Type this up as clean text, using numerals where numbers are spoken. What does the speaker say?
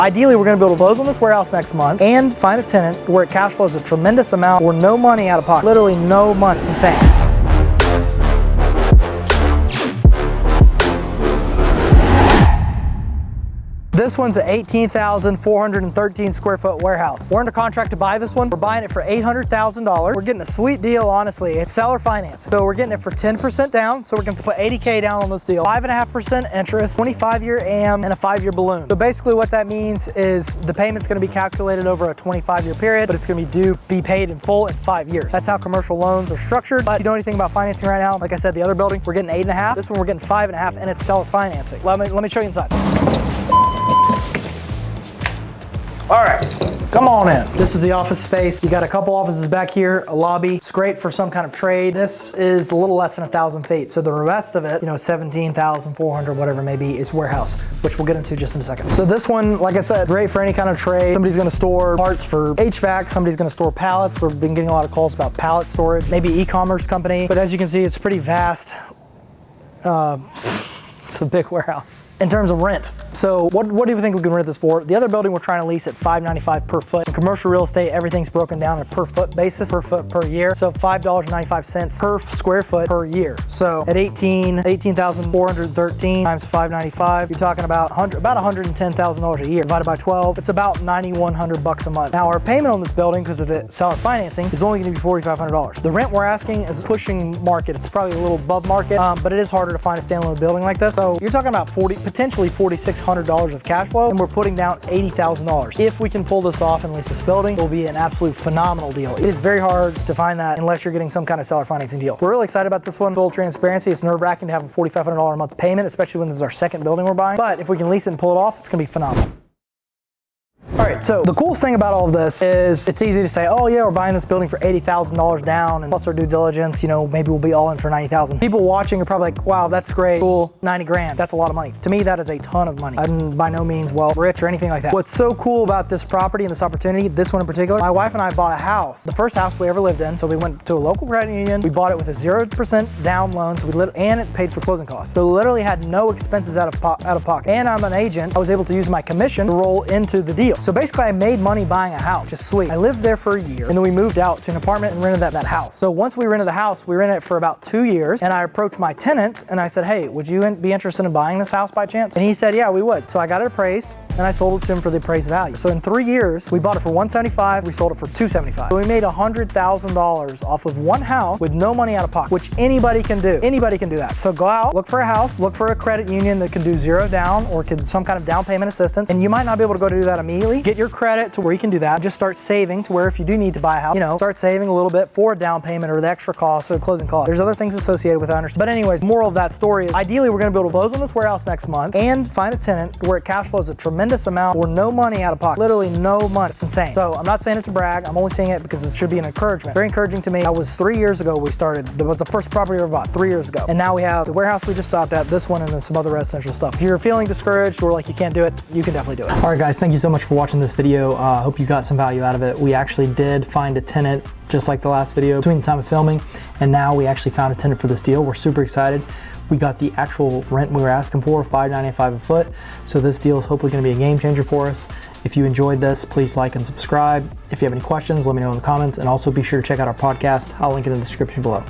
Ideally, we're gonna be able to close on this warehouse next month and find a tenant where it cash flows a tremendous amount or no money out of pocket. Literally no money. It's insane. This one's an 18,413 square foot warehouse. We're under contract to buy this one. We're buying it for $800,000. We're getting a sweet deal, honestly. It's seller financing. So we're getting it for 10% down. So we're going to put $80K down on this deal. 5.5% interest, 25-year AM, and a 5-year balloon. So basically what that means is the payment's going to be calculated over a 25-year period, but it's going to be paid in full in 5 years. That's how commercial loans are structured. But if you know anything about financing right now, like I said, the other building, we're getting 8.5. This one we're getting 5.5, and it's seller financing. Let me show you inside. All right, come on in. This is the office space. You got a couple offices back here, a lobby. It's great for some kind of trade. This is a little less than 1,000 feet. So the rest of it, 17,400, whatever it may be, is warehouse, which we'll get into just in a second. So this one, like I said, great for any kind of trade. Somebody's gonna store parts for HVAC. Somebody's gonna store pallets. We've been getting a lot of calls about pallet storage, maybe e-commerce company. But as you can see, it's pretty vast. It's a big warehouse. In terms of rent, so what do you think we can rent this for? The other building we're trying to lease at $5.95 per foot. In commercial real estate, everything's broken down on a per foot basis, per foot per year. So $5.95 per square foot per year. So at 18,413 times $5.95, you're talking about $110,000 a year. Divided by 12, it's about $9,100 a month. Now our payment on this building, because of the seller financing, is only going to be $4,500. The rent we're asking is pushing market. It's probably a little above market, but it is harder to find a standalone building like this. So you're talking about potentially $4,600 of cash flow, and we're putting down $80,000. If we can pull this off and lease this building, it will be an absolute phenomenal deal. It is very hard to find that unless you're getting some kind of seller financing deal. We're really excited about this one. Full transparency, it's nerve-wracking to have a $4,500 a month payment, especially when this is our second building we're buying. But if we can lease it and pull it off, it's gonna be phenomenal. All right, so the coolest thing about all of this is it's easy to say, oh yeah, we're buying this building for $80,000 down and plus our due diligence, maybe we'll be all in for $90,000. People watching are probably like, wow, that's great, cool, 90 grand, that's a lot of money. To me, that is a ton of money. I'm by no means rich or anything like that. What's so cool about this property and this opportunity, this one in particular, my wife and I bought a house, the first house we ever lived in. So we went to a local credit union, we bought it with a 0% down loan, and it paid for closing costs. So literally had no expenses out of pocket. And I'm an agent, I was able to use my commission to roll into the deal. So basically I made money buying a house, which is sweet. I lived there for a year and then we moved out to an apartment and rented that house. So once we rented the house, we rented it for about 2 years, and I approached my tenant and I said, hey, would you be interested in buying this house by chance? And he said, yeah, we would. So I got it appraised and I sold it to him for the appraised value. So in 3 years, we bought it for $175, we sold it for $275. So we made $100,000 off of one house with no money out of pocket, which anybody can do. Anybody can do that. So go out, look for a house, look for a credit union that can do 0 down or can some kind of down payment assistance. And you might not be able to go to do that immediately. Get your credit to where you can do that. Just start saving to where if you do need to buy a house, start saving a little bit for a down payment or the extra cost or the closing cost. There's other things associated with that. But anyways, moral of that story is ideally we're gonna be able to close on this warehouse next month and find a tenant where it cash flows a tremendous amount or no money out of pocket. Literally no money. It's insane. So I'm not saying it to brag. I'm only saying it because it should be an encouragement. Very encouraging to me. That was 3 years ago we started. That was the first property we ever bought 3 years ago. And now we have the warehouse we just stopped at, this one, and then some other residential stuff. If you're feeling discouraged or like you can't do it, you can definitely do it. All right, guys, thank you so much for watching this video. Hope you got some value out of it. We actually did find a tenant just like the last video between the time of filming, and now we actually found a tenant for this deal. We're super excited. We got the actual rent we were asking for, $5.95 a foot. So this deal is hopefully gonna be a game changer for us. If you enjoyed this, please like and subscribe. If you have any questions, let me know in the comments, and also be sure to check out our podcast. I'll link it in the description below.